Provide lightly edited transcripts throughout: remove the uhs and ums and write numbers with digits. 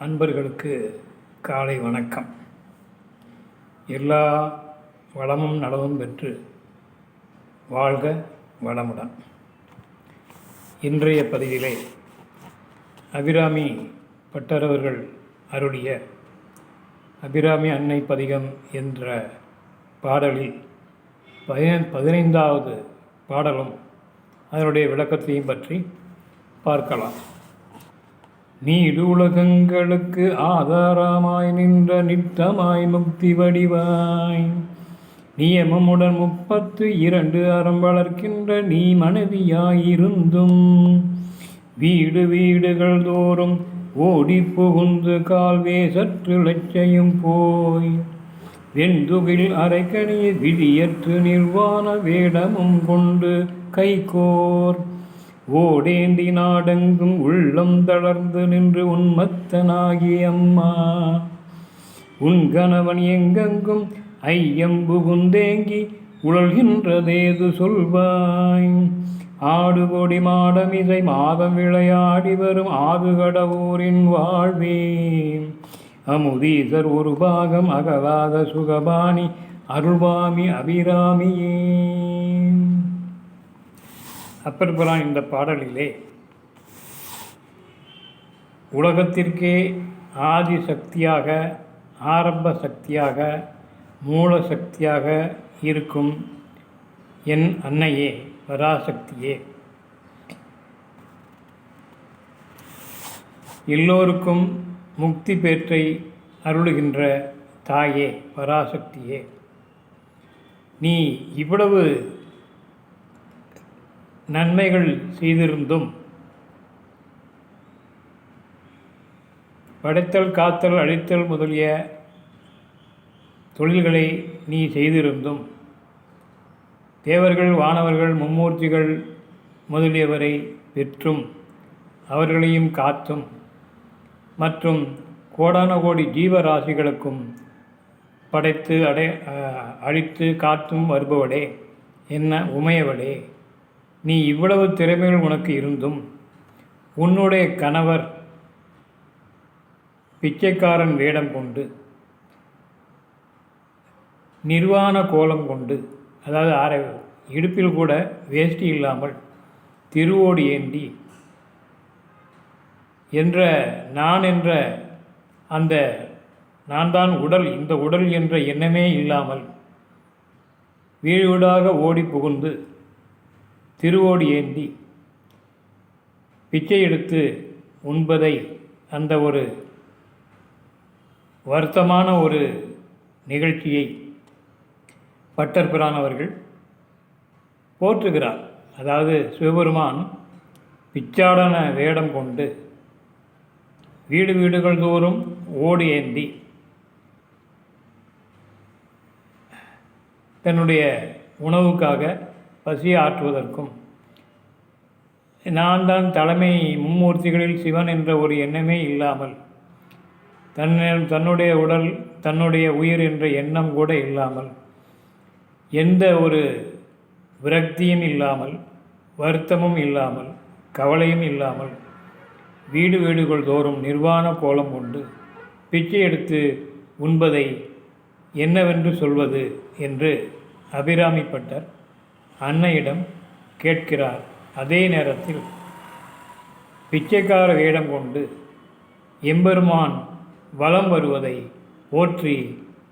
அன்பர்களுக்கு காலை வணக்கம். எல்லா வளமும் நலமும் பெற்று வாழ்க வளமுடன். இன்றைய பதிவிலே அபிராமி பட்டரவர்கள் அருளிய அபிராமி அன்னை பதிகம் என்ற பாடலில் 15வது பாடலும் அதனுடைய விளக்கத்தையும் பற்றி பார்க்கலாம். நீடு உலகங்களுக்கு ஆதாரமாய் நின்ற நித்தமாய் முக்தி வடிவாய் நியமமுடன் 32 அறம் வளர்க்கின்ற நீ மனைவியாயிருந்தும் வீடு வீடுகள் தோறும் ஓடி புகுந்து கால்வே சற்று லட்சையும் போய் வெண்துகில் அரைக்கணிய விதியற்று நிர்வாண வேடமும் கொண்டு கைகோர் ஓடேந்தி நாடெங்கும் உள்ளம் தளர்ந்து நின்று உன்மத்தனாகி அம்மா உன் கணவன் எங்கெங்கும் ஐயம் புகுந்தேங்கி உழல்கின்றதேது சொல்வாய். ஆடுகொடி மாடமிசை மாதம் விளையாடி வரும் ஆதுகடவூரின் வாழ்வே அமுதீசர் ஒரு பாகம் அகவாத சுகபாணி அருள்வாமி அபிராமியே. அப்பர்புரான் இந்த பாடலிலே உலகத்திற்கே ஆதி சக்தியாக, ஆரம்ப சக்தியாக, மூல சக்தியாக இருக்கும் என் அன்னையே, பராசக்தியே, எல்லோருக்கும் முக்தி பேற்றை அருளுகின்ற தாயே, பராசக்தியே, நீ இவ்வளவு நன்மைகள் செய்திருந்தும் படைத்தல், காத்தல், அழித்தல் முதலிய தொழில்களை நீ செய்திருந்தும் தேவர்கள், வானவர்கள், மும்மூர்த்திகள் முதலியவரை பெற்றும் அவர்களையும் காத்தும் மற்றும் கோடான கோடி ஜீவராசிகளுக்கும் படைத்து அழித்து காத்தும் வருபவளே, என்ன உமையவளே, நீ இவ்வளவு திறமைகள் உனக்கு இருந்தும் உன்னுடைய கணவர் பிச்சைக்காரன் வேடம் கொண்டு நிர்வாண கோலம் கொண்டு, அதாவது இடுப்பில் கூட வேஷ்டி இல்லாமல் திருவோடு ஏந்தி என்ற அந்த நான் தான் உடல், இந்த உடல் என்ற எண்ணமே இல்லாமல் வீடு வீடாக ஓடி புகுந்து திருவோடு ஏந்தி பிச்சை எடுத்து உண்பதை, அந்த ஒரு வருத்தமான ஒரு நிகழ்ச்சியை பட்டர்பிரான் அவர்கள் போற்றுகிறார். அதாவது சிவபெருமான் பிச்சாடன வேடம் கொண்டு வீடு வீடுகள் தோறும் ஓடு ஏந்தி தன்னுடைய உணவுக்காக பசி ஆற்றுவதற்கும், நான் தான் தலைமை மும்மூர்த்திகளில் சிவன் என்ற ஒரு எண்ணமே இல்லாமல் தன்னுடைய உடல், தன்னுடைய உயிர் என்ற எண்ணம் கூட இல்லாமல், எந்த ஒரு விரக்தியும் இல்லாமல், வருத்தமும் இல்லாமல், கவலையும் இல்லாமல் வீடு வீடுகள் தோறும் நிர்வாண கோலம் கொண்டு பிச்சை எடுத்து உண்பதை என்னவென்று சொல்வது என்று அபிராமி பட்டர் அன்னையிடம் கேட்கிறார். அதே நேரத்தில் பிச்சைக்கார வேடம் கொண்டு எம்பெருமான் வலம் வருவதை போற்றி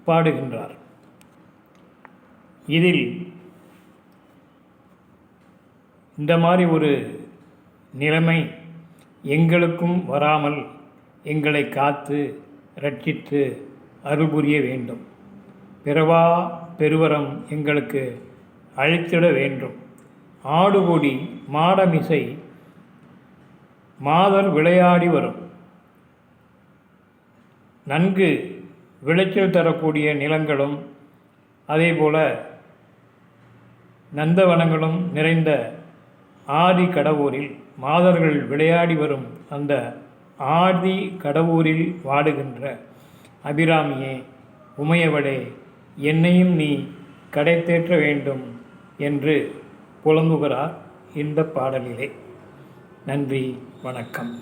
பாடுகின்றார். இதில் இந்த மாதிரி ஒரு நிலைமை எங்களுக்கும் வராமல் எங்களை காத்து ரட்சித்து அருள் புரிய வேண்டும். பிறவா பெருவரம் எங்களுக்கு அழித்திட வேண்டும். ஆடுகொடி மாடமிசை மாதர் விளையாடி வரும், நன்கு விளைச்சல் தரக்கூடிய நிலங்களும் அதேபோல நந்தவனங்களும் நிறைந்த ஆதி கடவுரில் மாதர்கள் விளையாடி வரும் அந்த ஆதி கடவுரில் வாடுகின்ற அபிராமியே, உமையவளே, என்னையும் நீ கடை தேற்ற வேண்டும் என்று புலம்புகிறார் இந்த பாடலிலே. நன்றி, வணக்கம்.